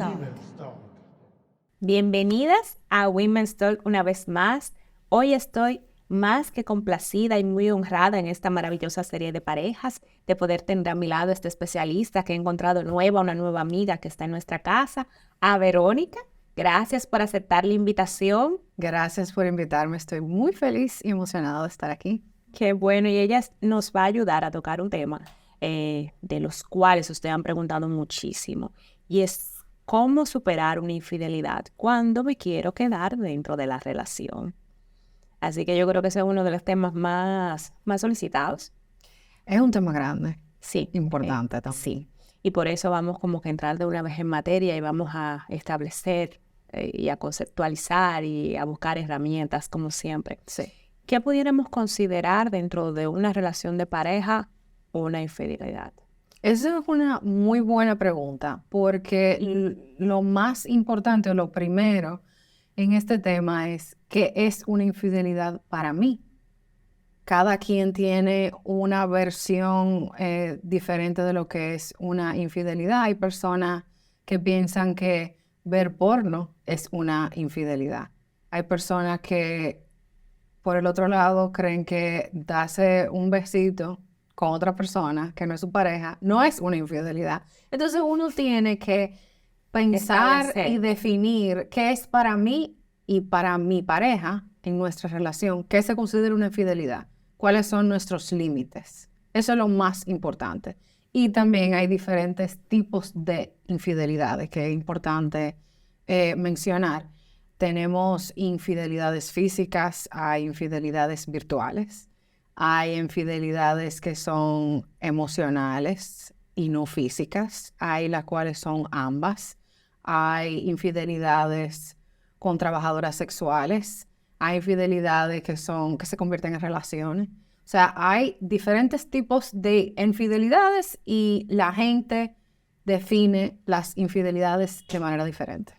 Talk. Bienvenidas a Women's Talk una vez más. Hoy estoy más que complacida y muy honrada en esta maravillosa serie de parejas de poder tener a mi lado a este especialista que he encontrado una nueva amiga que está en nuestra casa, a Verónica. Gracias por aceptar la invitación. Gracias por invitarme, estoy muy feliz y emocionada de estar aquí. Qué bueno, y ella nos va a ayudar a tocar un tema de los cuales ustedes han preguntado muchísimo, y es cómo superar una infidelidad cuando me quiero quedar dentro de la relación. Así que yo creo que ese es uno de los temas más solicitados. Es un tema grande, Sí. importante también. Sí. Y por eso vamos como que a entrar de una vez en materia y vamos a establecer y a conceptualizar y a buscar herramientas como siempre. Sí. ¿Qué pudiéramos considerar dentro de una relación de pareja una infidelidad? Esa es una muy buena pregunta, porque lo más importante o lo primero en este tema es qué es una infidelidad para mí. Cada quien tiene una versión diferente de lo que es una infidelidad. Hay personas que piensan que ver porno es una infidelidad. Hay personas que, por el otro lado, creen que darse un besito con otra persona que no es su pareja no es una infidelidad. Entonces uno tiene que pensar Establecer. y definir qué es para mí y para mi pareja en nuestra relación, qué se considera una infidelidad, cuáles son nuestros límites. Eso es lo más importante. Y también hay diferentes tipos de infidelidades que es importante mencionar. Tenemos infidelidades físicas, hay infidelidades virtuales, hay infidelidades que son emocionales y no físicas, hay las cuales son ambas. Hay infidelidades con trabajadoras sexuales, hay infidelidades que se convierten en relaciones. O sea, hay diferentes tipos de infidelidades y la gente define las infidelidades de manera diferente.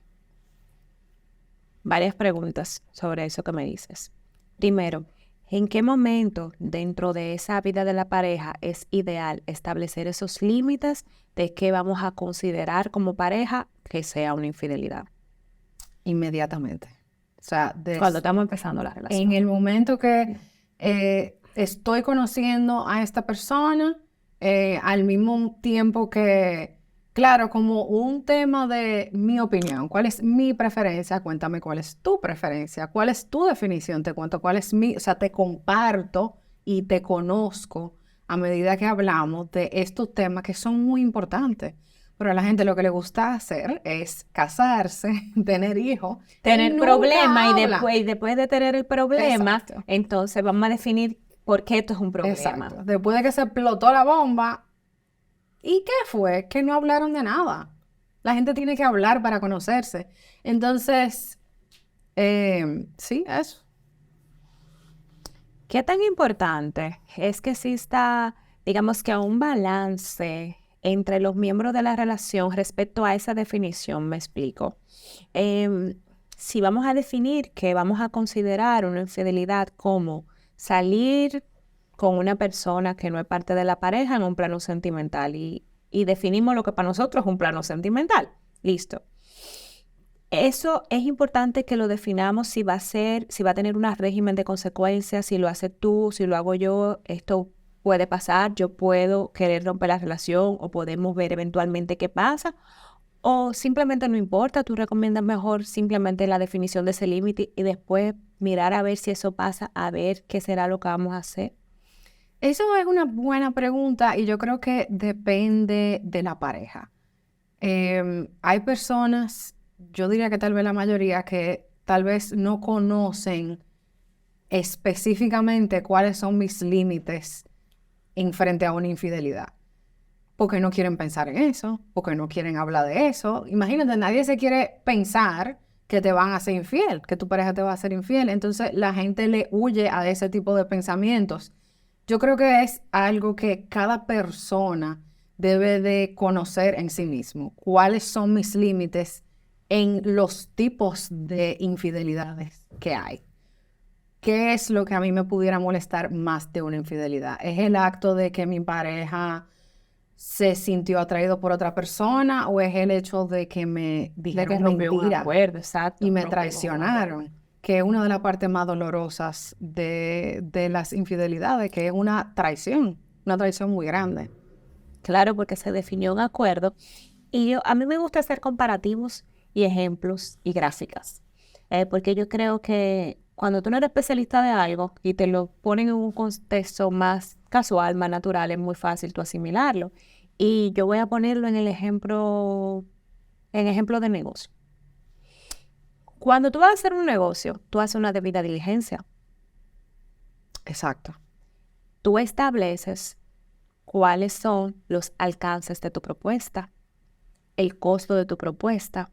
Varias preguntas sobre eso que me dices. Primero, ¿en qué momento dentro de esa vida de la pareja es ideal establecer esos límites de qué vamos a considerar como pareja que sea una infidelidad? Inmediatamente. O sea, Cuando estamos empezando la relación. en el momento que estoy conociendo a esta persona, al mismo tiempo que, claro, como un tema de mi opinión, cuál es mi preferencia, cuéntame cuál es tu preferencia, cuál es tu definición, te cuento cuál es o sea, te comparto y te conozco a medida que hablamos de estos temas que son muy importantes. Pero a la gente lo que le gusta hacer es casarse, tener hijos, tener nunca problema habla. y después de tener el problema, Exacto. entonces vamos a definir por qué esto es un problema. Exacto. Después de que se explotó la bomba, ¿y qué fue? Que no hablaron de nada. La gente tiene que hablar para conocerse. Entonces, sí, eso. ¿Qué tan importante es que exista, digamos que un balance entre los miembros de la relación respecto a esa definición? Me explico. Si vamos a definir que vamos a considerar una infidelidad como salir con una persona que no es parte de la pareja en un plano sentimental y definimos lo que para nosotros es un plano sentimental. Listo. Eso es importante que lo definamos si va a tener un régimen de consecuencias, si lo haces tú, si lo hago yo, esto puede pasar, yo puedo querer romper la relación o podemos ver eventualmente qué pasa, o simplemente no importa, tú recomiendas mejor simplemente la definición de ese límite y después mirar a ver si eso pasa, a ver qué será lo que vamos a hacer. Eso es una buena pregunta y yo creo que depende de la pareja. Hay personas, yo diría que tal vez la mayoría, que tal vez no conocen específicamente cuáles son mis límites en frente a una infidelidad. Porque no quieren pensar en eso, porque no quieren hablar de eso. Imagínate, nadie se quiere pensar que te van a ser infiel, que tu pareja te va a ser infiel. Entonces la gente le huye a ese tipo de pensamientos. Yo creo que es algo que cada persona debe de conocer en sí mismo. ¿Cuáles son mis límites en los tipos de infidelidades que hay? ¿Qué es lo que a mí me pudiera molestar más de una infidelidad? ¿Es el acto de que mi pareja se sintió atraído por otra persona o es el hecho de que me De que dijeron rompió un mentira acuerdo, exacto. y me rompimos un acuerdo. traicionaron, que es una de las partes más dolorosas de las infidelidades, que es una traición muy grande. Claro, porque se definió un acuerdo. Y a mí me gusta hacer comparativos y ejemplos y gráficas. Porque yo creo que cuando tú no eres especialista de algo y te lo ponen en un contexto más casual, más natural, es muy fácil tú asimilarlo. Y yo voy a ponerlo en ejemplo de negocio. Cuando tú vas a hacer un negocio, tú haces una debida diligencia. Exacto. Tú estableces cuáles son los alcances de tu propuesta, el costo de tu propuesta,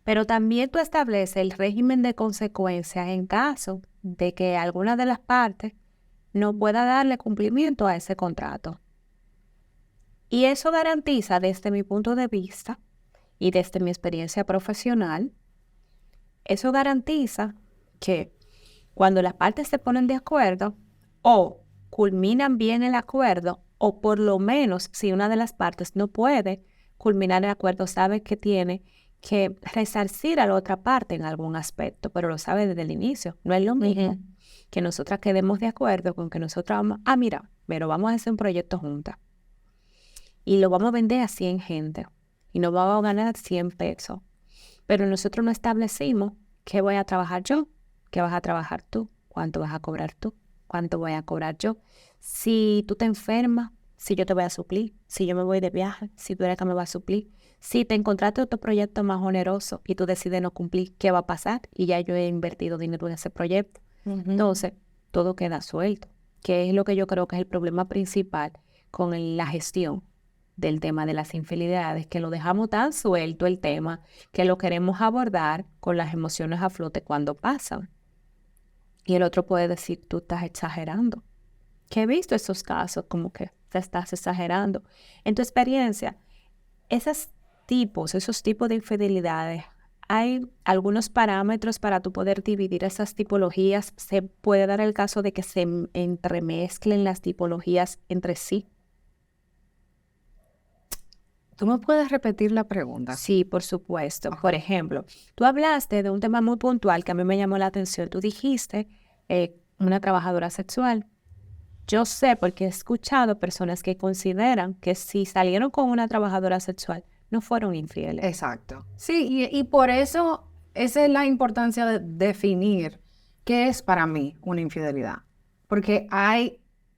pero también tú estableces el régimen de consecuencias en caso de que alguna de las partes no pueda darle cumplimiento a ese contrato. Y eso garantiza, desde mi punto de vista y desde mi experiencia profesional, eso garantiza que cuando las partes se ponen de acuerdo o culminan bien el acuerdo, o por lo menos si una de las partes no puede culminar el acuerdo, sabe que tiene que resarcir a la otra parte en algún aspecto, pero lo sabe desde el inicio. No es lo mismo que nosotras quedemos de acuerdo con que nosotras vamos, mira, pero vamos a hacer un proyecto juntas y lo vamos a vender a 100 gente y nos vamos a ganar 100 pesos. Pero nosotros no establecimos qué voy a trabajar yo, qué vas a trabajar tú, cuánto vas a cobrar tú, cuánto voy a cobrar yo. Si tú te enfermas, si yo te voy a suplir, si yo me voy de viaje, si tú eres que me va a suplir. Si te encontraste otro proyecto más oneroso y tú decides no cumplir, ¿qué va a pasar? Y ya yo he invertido dinero en ese proyecto. Entonces, todo queda suelto, que es lo que yo creo que es el problema principal con la gestión del tema de las infidelidades, que lo dejamos tan suelto el tema que lo queremos abordar con las emociones a flote cuando pasan. Y el otro puede decir, tú estás exagerando. Que he visto esos casos como que te estás exagerando. En tu experiencia, esos tipos de infidelidades, ¿hay algunos parámetros para tú poder dividir esas tipologías? ¿Se puede dar el caso de que se entremezclen las tipologías entre sí? ¿Tú me puedes repetir la pregunta? Sí, por supuesto. Por ejemplo, tú hablaste de un tema muy puntual que a mí me llamó la atención. Tú dijiste una trabajadora sexual. Yo sé porque he escuchado personas que consideran que si salieron con una trabajadora sexual, no fueron infieles. Exacto. Sí, y por eso esa es la importancia de definir qué es para mí una infidelidad. Porque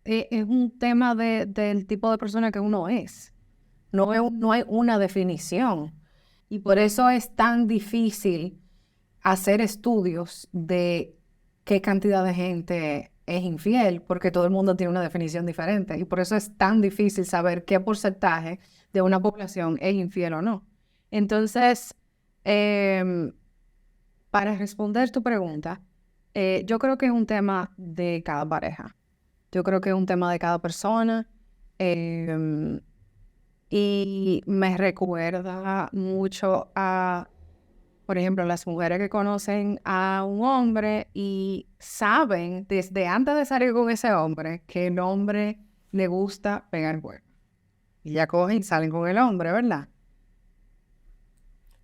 es un tema del tipo de persona que uno es. No hay una definición. Y por eso es tan difícil hacer estudios de qué cantidad de gente es infiel, porque todo el mundo tiene una definición diferente. Y por eso es tan difícil saber qué porcentaje de una población es infiel o no. Entonces, para responder tu pregunta, yo creo que es un tema de cada pareja. Yo creo que es un tema de cada persona. Y me recuerda mucho a, por ejemplo, las mujeres que conocen a un hombre y saben desde antes de salir con ese hombre que el hombre le gusta pegar cuernos. Y ya cogen y salen con el hombre, ¿verdad?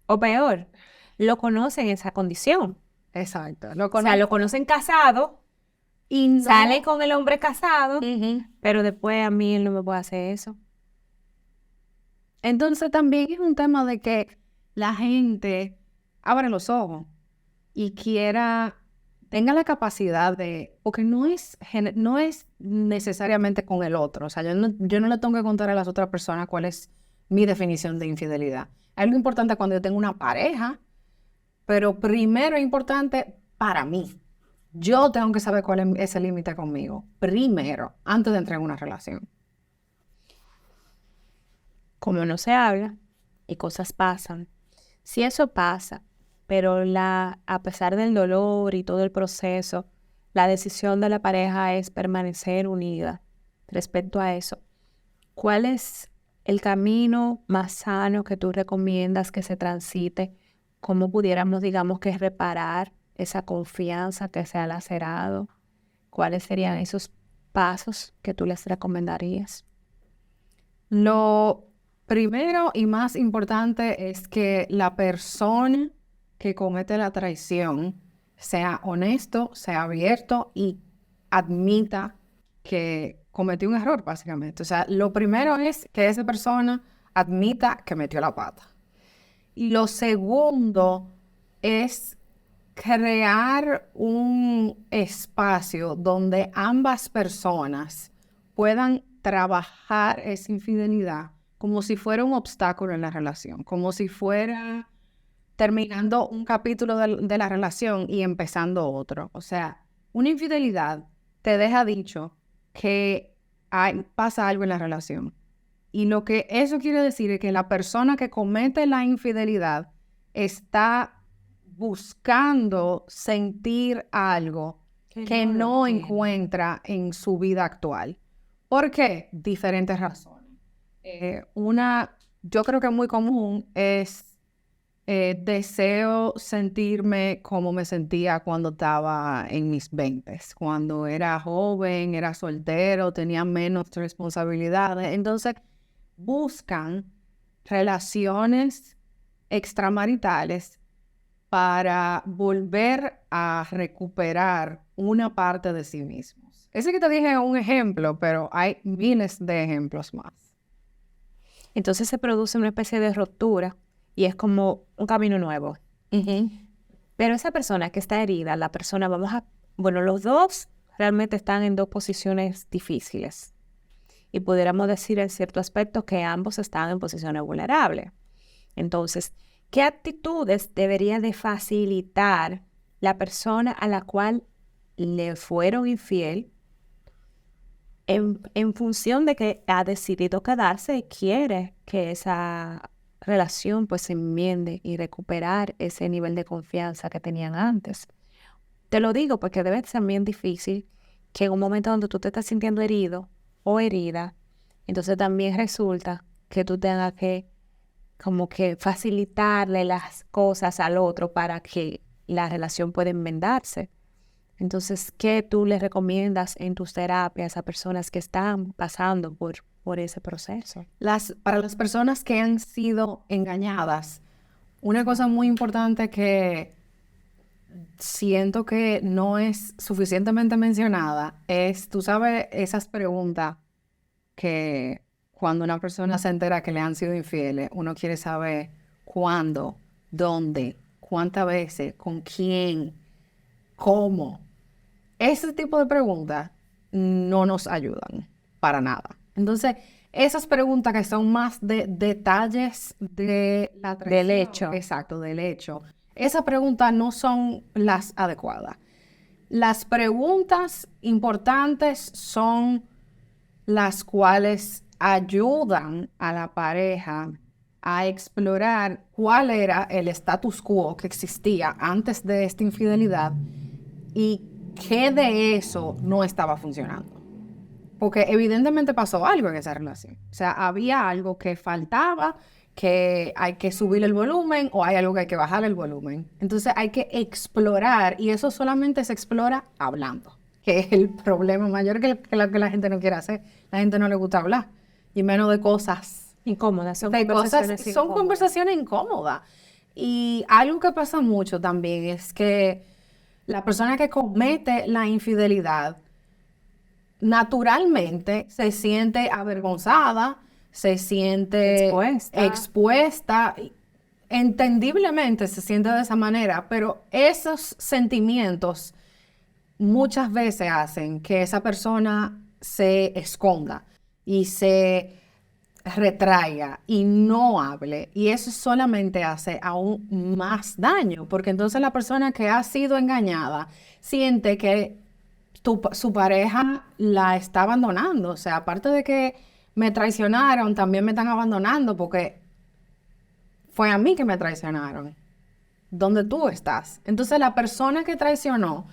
O peor, lo conocen en esa condición. Exacto. Lo O sea, lo conocen casado, y no. salen con el hombre casado, Ujú. pero después a mí él no me puede hacer eso. Entonces también es un tema de que la gente abra los ojos y tenga la capacidad porque no es necesariamente con el otro. O sea, yo no le tengo que contar a las otras personas cuál es mi definición de infidelidad. Es lo importante cuando yo tengo una pareja, pero primero es importante para mí. Yo tengo que saber cuál es ese límite conmigo, primero, antes de entrar en una relación. Como no se habla y cosas pasan. Si eso pasa, pero a pesar del dolor y todo el proceso, la decisión de la pareja es permanecer unida. Respecto a eso, ¿cuál es el camino más sano que tú recomiendas que se transite? ¿Cómo pudiéramos, digamos, que reparar esa confianza que se ha lacerado? ¿Cuáles serían esos pasos que tú les recomendarías? Lo primero y más importante es que la persona que comete la traición sea honesto, sea abierto y admita que cometió un error, básicamente. O sea, lo primero es que esa persona admita que metió la pata. Y lo segundo es crear un espacio donde ambas personas puedan trabajar esa infidelidad como si fuera un obstáculo en la relación, como si fuera terminando un capítulo de la relación y empezando otro. O sea, una infidelidad te deja dicho que pasa algo en la relación. Y lo que eso quiere decir es que la persona que comete la infidelidad está buscando sentir algo que no encuentra en su vida actual. ¿Por qué? Diferentes razones. Yo creo que muy común es deseo sentirme como me sentía cuando estaba en mis 20s, cuando era joven, era soltero, tenía menos responsabilidades. Entonces, buscan relaciones extramaritales para volver a recuperar una parte de sí mismos. Ese que te dije es un ejemplo, pero hay miles de ejemplos más. Entonces se produce una especie de ruptura y es como un camino nuevo. Pero esa persona que está herida, los dos realmente están en dos posiciones difíciles. Y pudiéramos decir en cierto aspecto que ambos están en posiciones vulnerables. Entonces, ¿qué actitudes debería de facilitar la persona a la cual le fueron infiel en función de que ha decidido quedarse y quiere que esa relación pues se enmiende y recuperar ese nivel de confianza que tenían antes? Te lo digo porque debe ser bien difícil que en un momento donde tú te estás sintiendo herido o herida, entonces también resulta que tú tengas que como que facilitarle las cosas al otro para que la relación pueda enmendarse. Entonces, ¿qué tú les recomiendas en tus terapias a personas que están pasando por ese proceso? Para las personas que han sido engañadas, una cosa muy importante que siento que no es suficientemente mencionada es, tú sabes, esas preguntas que cuando una persona se entera que le han sido infieles, uno quiere saber cuándo, dónde, cuántas veces, con quién, cómo. Ese tipo de preguntas no nos ayudan para nada. Entonces, esas preguntas que son más de detalles de la traición, Del hecho. exacto, del hecho, esas preguntas no son las adecuadas. Las preguntas importantes son las cuales ayudan a la pareja a explorar cuál era el status quo que existía antes de esta infidelidad y qué de eso no estaba funcionando. Porque evidentemente pasó algo en esa relación. O sea, había algo que faltaba, que hay que subir el volumen o hay algo que hay que bajar el volumen. Entonces hay que explorar y eso solamente se explora hablando, que es el problema mayor que lo que la gente no quiere hacer. La gente no le gusta hablar y menos de cosas Incómodas, son conversaciones incómodas. Y algo que pasa mucho también es que la persona que comete la infidelidad naturalmente se siente avergonzada, se siente expuesta, entendiblemente se siente de esa manera, pero esos sentimientos muchas veces hacen que esa persona se esconda y se retraiga y no hable. Y eso solamente hace aún más daño, porque entonces la persona que ha sido engañada siente que su pareja la está abandonando. O sea, aparte de que me traicionaron, también me están abandonando porque fue a mí que me traicionaron. ¿Dónde tú estás? Entonces la persona que traicionó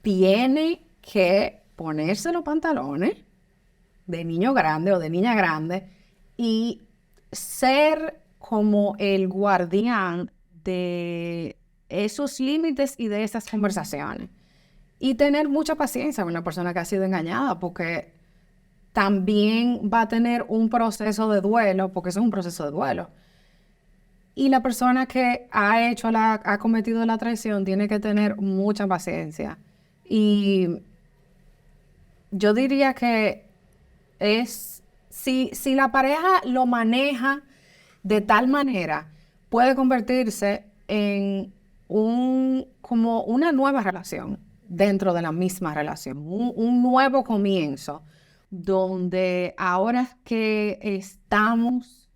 tiene que ponerse los pantalones de niño grande o de niña grande y ser como el guardián de esos límites y de esas conversaciones. Y tener mucha paciencia con la persona que ha sido engañada, porque también va a tener un proceso de duelo, porque eso es un proceso de duelo. Y la persona que ha cometido la traición tiene que tener mucha paciencia. Y yo diría que si la pareja lo maneja de tal manera, puede convertirse en como una nueva relación dentro de la misma relación, un nuevo comienzo, donde ahora que estamos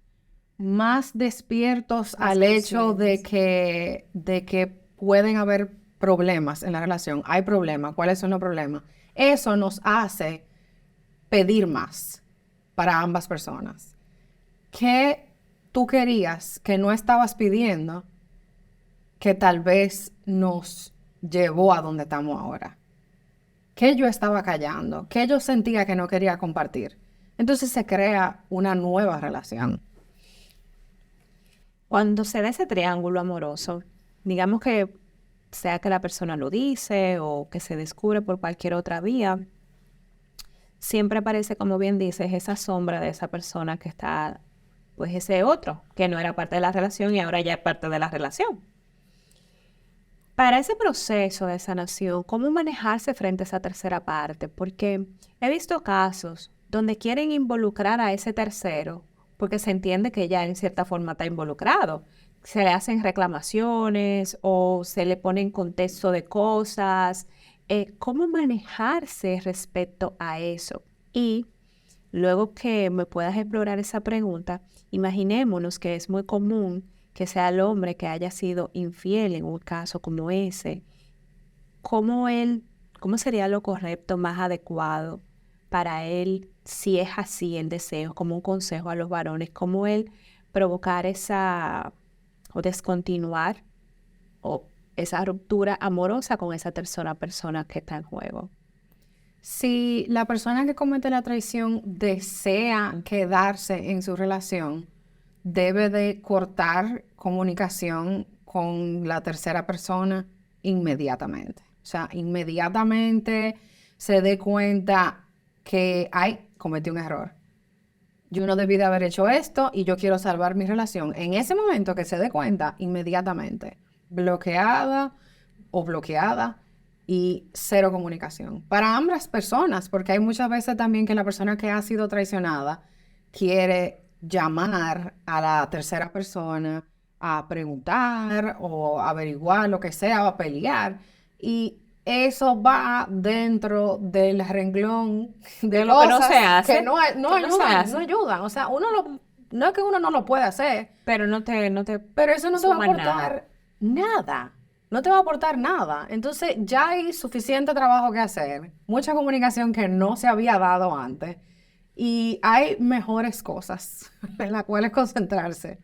más despiertos Más al hecho conscientes. de que pueden haber problemas en la relación, hay problemas, ¿cuáles son los problemas? Eso nos hace pedir más para ambas personas. ¿Qué tú querías que no estabas pidiendo que tal vez nos llevó a donde estamos ahora? ¿Qué yo estaba callando? ¿Qué yo sentía que no quería compartir? Entonces se crea una nueva relación. Cuando se da ese triángulo amoroso, digamos que sea que la persona lo dice o que se descubre por cualquier otra vía, siempre aparece, como bien dices, esa sombra de esa persona que está, pues ese otro, que no era parte de la relación y ahora ya es parte de la relación. Para ese proceso de sanación, ¿cómo manejarse frente a esa tercera parte? Porque he visto casos donde quieren involucrar a ese tercero porque se entiende que ya en cierta forma está involucrado. Se le hacen reclamaciones o se le pone en contexto de cosas. ¿Cómo manejarse respecto a eso? Y luego que me puedas explorar esa pregunta, imaginémonos que es muy común que sea el hombre que haya sido infiel en un caso como ese. ¿Cómo él, cómo sería lo correcto, más adecuado para él, si es así el deseo, como un consejo a los varones, cómo él provocar esa o descontinuar o esa ruptura amorosa con esa tercera persona que está en juego? Si la persona que comete la traición desea quedarse en su relación, debe de cortar comunicación con la tercera persona inmediatamente. O sea, inmediatamente se dé cuenta que, ay, cometí un error. Yo no debí de haber hecho esto y yo quiero salvar mi relación. En ese momento que se dé cuenta, inmediatamente, bloqueada o bloqueada y cero comunicación. Para ambas personas, porque hay muchas veces también que la persona que ha sido traicionada quiere llamar a la tercera persona a preguntar o averiguar lo que sea o a pelear. Y eso va dentro del renglón de De lo que no se cosas que hace, no que no se ayudan, no hace, ayudan. O sea, no es que uno no lo puede hacer, pero no te pero eso no te va a suma nada. aportar nada. No te va a aportar nada. Entonces ya hay suficiente trabajo que hacer, mucha comunicación que no se había dado antes y hay mejores cosas en las cuales concentrarse.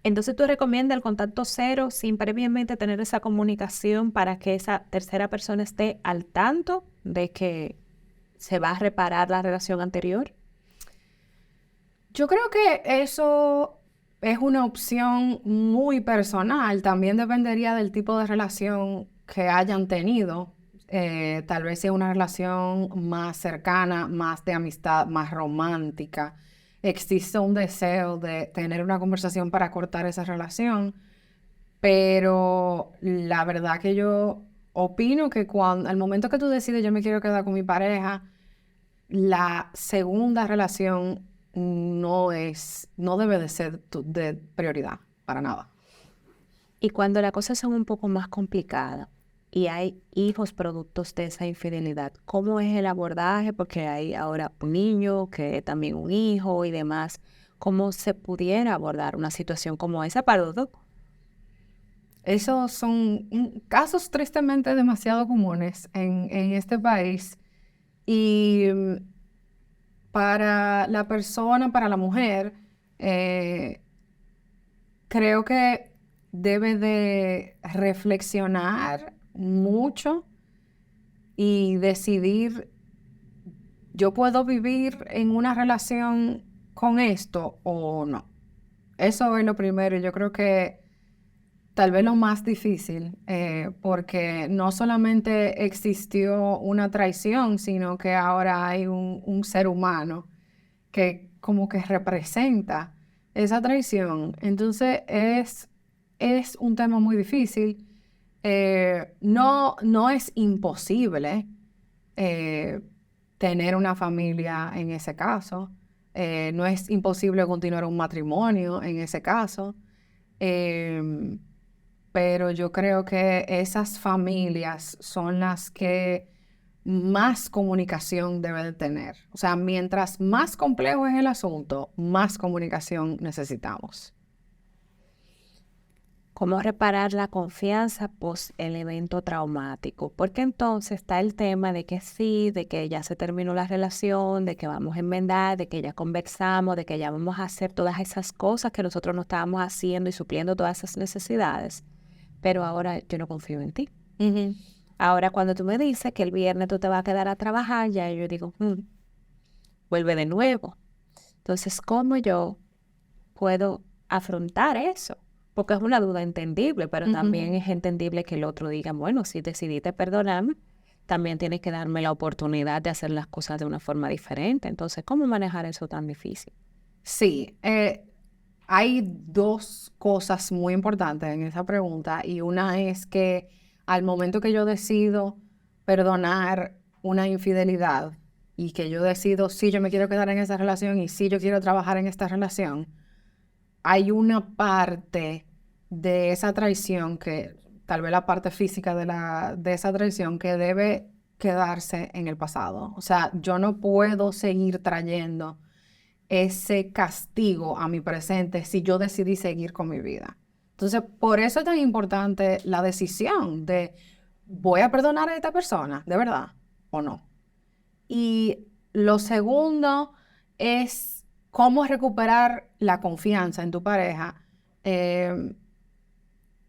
Entonces tú recomiendas el contacto cero sin previamente tener esa comunicación para que esa tercera persona esté al tanto de que se va a reparar la relación anterior. Yo creo que eso es una opción muy personal. También dependería del tipo de relación que hayan tenido. Tal vez sea una relación más cercana, más de amistad, más romántica. Existe un deseo de tener una conversación para cortar esa relación, pero la verdad que yo opino que al momento que tú decides yo me quiero quedar con mi pareja, la segunda relación no debe de ser de prioridad para nada. Y cuando las cosas son un poco más complicadas y hay hijos productos de esa infidelidad, ¿cómo es el abordaje? Porque hay ahora un niño que es también un hijo y demás. ¿Cómo se pudiera abordar una situación como esa para los dos? Esos son casos tristemente demasiado comunes en este país y para la persona, para la mujer, eh, creo que debe de reflexionar mucho y decidir, ¿yo puedo vivir en una relación con esto o no? Eso es lo primero. Yo creo que Tal vez lo más difícil, porque no solamente existió una traición, sino que ahora hay un ser humano que como que representa esa traición. Entonces es un tema muy difícil. No es imposible eh, tener una familia en ese caso. No es imposible continuar un matrimonio en ese caso. Em, pero yo creo que esas familias son las que más comunicación deben de tener. O sea, mientras más complejo es el asunto, más comunicación necesitamos. ¿Cómo reparar la confianza post el evento traumático? Porque entonces está el tema de que sí, de que ya se terminó la relación, de que vamos a enmendar, de que ya conversamos, de que ya vamos a hacer todas esas cosas que nosotros no estábamos haciendo y supliendo todas esas necesidades. Pero ahora yo no confío en ti. Ujú. Ahora cuando tú me dices que el viernes tú te vas a quedar a trabajar, ya yo digo, vuelve de nuevo. Entonces, ¿cómo yo puedo afrontar eso? Porque es una duda entendible, pero Ujú. también es entendible que el otro diga, bueno, si decidiste perdonarme, también tienes que darme la oportunidad de hacer las cosas de una forma diferente. Entonces, ¿cómo manejar eso tan difícil? Sí, hay dos cosas muy importantes en esa pregunta y una es que al momento que yo decido perdonar una infidelidad y que yo decido si yo me quiero quedar en esa relación y si yo quiero trabajar en esta relación, hay una parte de esa traición que, tal vez la parte física de esa traición que debe quedarse en el pasado. O sea, yo no puedo seguir trayendo ese castigo a mi presente si yo decidí seguir con mi vida. Entonces, por eso es tan importante la decisión de, ¿voy a perdonar a esta persona? ¿De verdad? ¿O no? Y lo segundo es cómo recuperar la confianza en tu pareja. Eh,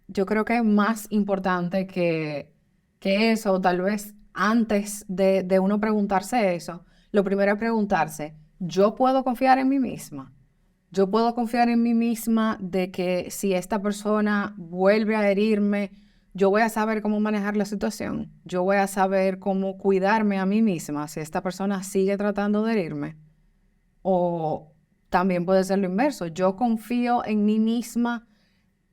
yo creo que es más importante que eso, tal vez antes de uno preguntarse eso, lo primero es preguntarse, ¿yo puedo confiar en mí misma? Yo puedo confiar en mí misma de que si esta persona vuelve a herirme, yo voy a saber cómo manejar la situación. Yo voy a saber cómo cuidarme a mí misma si esta persona sigue tratando de herirme. O también puede ser lo inverso. Yo confío en mí misma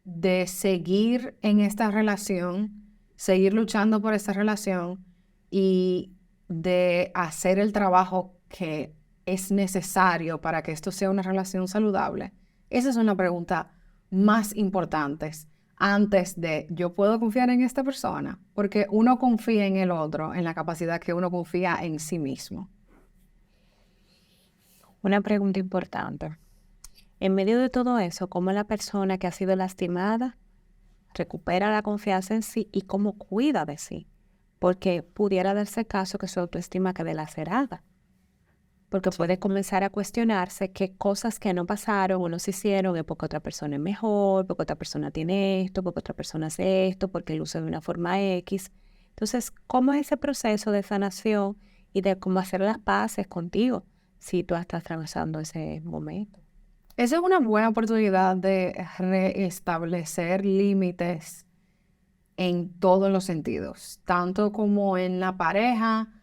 de seguir en esta relación, seguir luchando por esta relación y de hacer el trabajo que es necesario para que esto sea una relación saludable. Esa es una pregunta más importante antes de yo puedo confiar en esta persona, porque uno confía en el otro, en la capacidad que uno confía en sí mismo. Una pregunta importante. En medio de todo eso, ¿cómo la persona que ha sido lastimada recupera la confianza en sí y cómo cuida de sí? Porque pudiera darse caso que su autoestima quede lacerada. Porque puede Sí. comenzar a cuestionarse qué cosas que no pasaron o no se hicieron es porque otra persona es mejor, porque otra persona tiene esto, porque otra persona hace esto, porque él usa de una forma X. Entonces, ¿cómo es ese proceso de sanación y de cómo hacer las paces contigo si tú estás atravesando ese momento? Esa es una buena oportunidad de restablecer límites en todos los sentidos, tanto como en la pareja,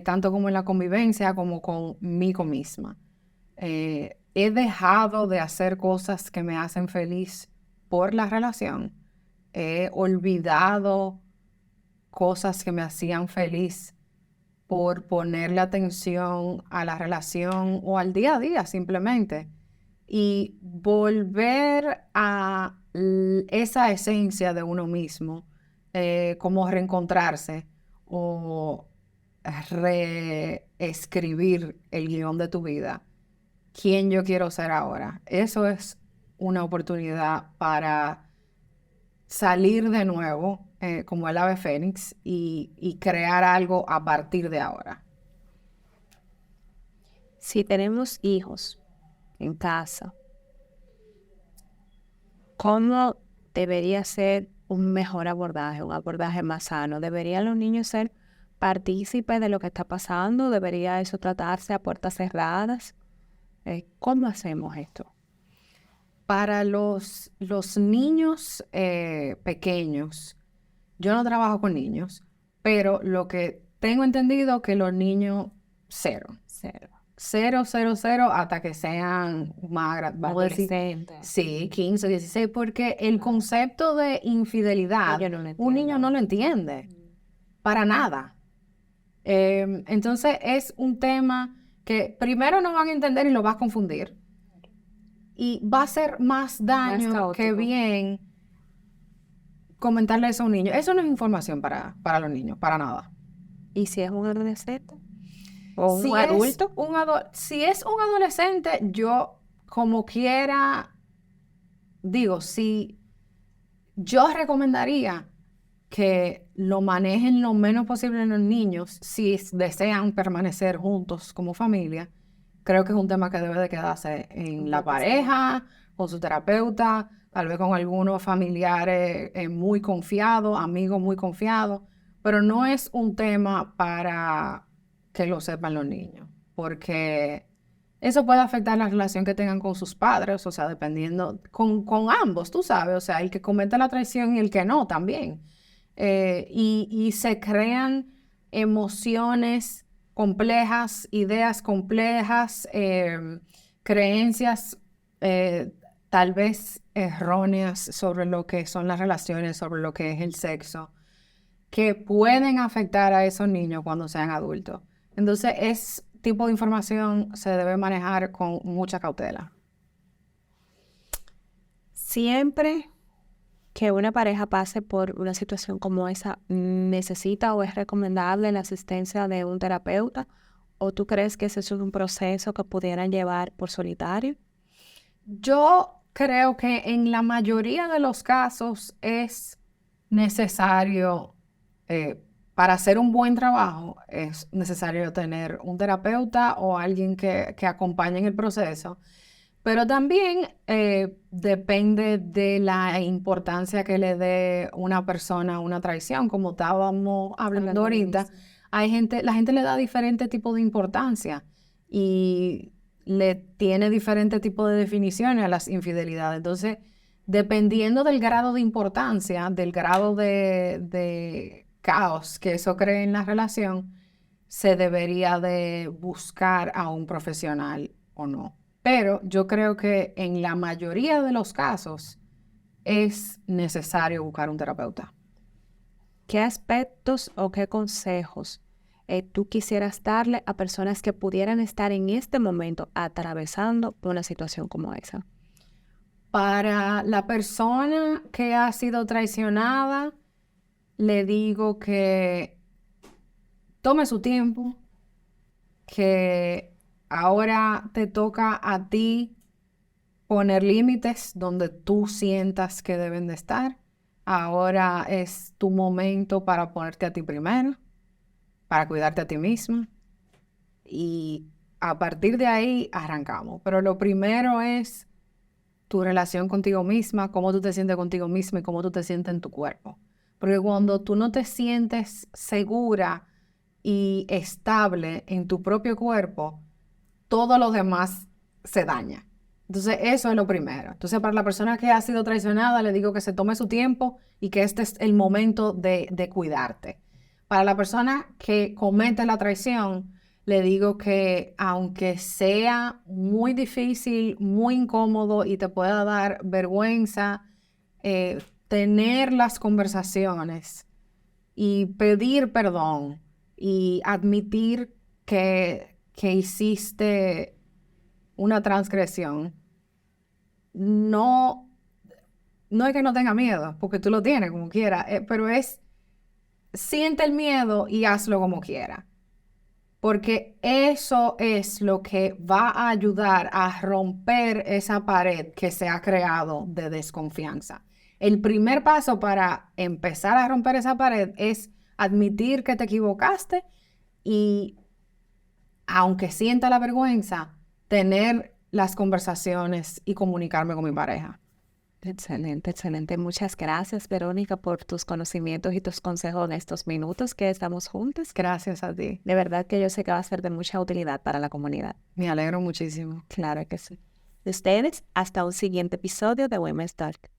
tanto como en la convivencia, como conmigo misma. He dejado de hacer cosas que me hacen feliz por la relación. He olvidado cosas que me hacían feliz por ponerle atención a la relación o al día a día simplemente. Y volver a esa esencia de uno mismo, como reencontrarse o reescribir el guión de tu vida. ¿Quién yo quiero ser ahora? Eso es una oportunidad para salir de nuevo, como el ave fénix, y crear algo a partir de ahora. Si tenemos hijos en casa, ¿cómo debería ser un mejor abordaje, un abordaje más sano? ¿Deberían los niños ser partícipes de lo que está pasando? ¿Debería eso tratarse a puertas cerradas? ¿Cómo hacemos esto? Para los niños pequeños, yo no trabajo con niños, pero lo que tengo entendido que los niños cero. Cero. Cero, cero, cero, hasta que sean más, vamos a decir, Adolescente. sí, 15, 16, porque el concepto de infidelidad, Yo no lo un niño entiendo. no lo entiende, para nada. Entonces es un tema que primero no van a entender y lo vas a confundir. Y va a ser más daño que caótico. bien comentarle eso a un niño. Eso no es información para los niños, para nada. ¿Y si es un adolescente? ¿O Si un es adulto? si es un adolescente, yo como quiera, digo, si yo recomendaría que lo manejen lo menos posible los niños si desean permanecer juntos como familia. Creo que es un tema que debe de quedarse en la pareja, con su terapeuta, tal vez con algunos familiares muy confiados, amigos muy confiados, pero no es un tema para que lo sepan los niños, porque eso puede afectar la relación que tengan con sus padres, o sea, dependiendo, con ambos, tú sabes, o sea, el que comete la traición y el que no también. Y se crean emociones complejas, ideas complejas, creencias tal vez erróneas sobre lo que son las relaciones, sobre lo que es el sexo, que pueden afectar a esos niños cuando sean adultos. Entonces, ese tipo de información se debe manejar con mucha cautela. Siempre que una pareja pase por una situación como esa, ¿necesita o es recomendable la asistencia de un terapeuta? ¿O tú crees que ese es un proceso que pudieran llevar por solitario? Yo creo que en la mayoría de los casos es necesario, para hacer un buen trabajo, es necesario tener un terapeuta o alguien que acompañe en el proceso. Pero también depende de la importancia que le dé una persona a una traición, como estábamos hablando ahorita. La gente le da diferente tipo de importancia y le tiene diferente tipo de definiciones a las infidelidades. Entonces, dependiendo del grado de importancia, del grado de caos que eso cree en la relación, se debería de buscar a un profesional o no. Pero yo creo que en la mayoría de los casos es necesario buscar un terapeuta. ¿Qué aspectos o qué consejos tú quisieras darle a personas que pudieran estar en este momento atravesando por una situación como esa? Para la persona que ha sido traicionada, le digo que tome su tiempo, que ahora te toca a ti poner límites donde tú sientas que deben de estar. Ahora es tu momento para ponerte a ti primero, para cuidarte a ti misma. Y a partir de ahí arrancamos. Pero lo primero es tu relación contigo misma, cómo tú te sientes contigo misma y cómo tú te sientes en tu cuerpo. Porque cuando tú no te sientes segura y estable en tu propio cuerpo, todo lo demás se daña. Entonces, eso es lo primero. Entonces, para la persona que ha sido traicionada, le digo que se tome su tiempo y que este es el momento de cuidarte. Para la persona que comete la traición, le digo que aunque sea muy difícil, muy incómodo y te pueda dar vergüenza, tener las conversaciones y pedir perdón y admitir que hiciste una transgresión, no, no es que no tenga miedo, porque tú lo tienes como quiera, pero siente el miedo y hazlo como quiera. Porque eso es lo que va a ayudar a romper esa pared que se ha creado de desconfianza. El primer paso para empezar a romper esa pared es admitir que te equivocaste y, aunque sienta la vergüenza, tener las conversaciones y comunicarme con mi pareja. Excelente, excelente. Muchas gracias, Verónica, por tus conocimientos y tus consejos en estos minutos que estamos juntos. Gracias a ti. De verdad que yo sé que va a ser de mucha utilidad para la comunidad. Me alegro muchísimo. Claro que sí. de ustedes. Hasta un siguiente episodio de Women's Talk.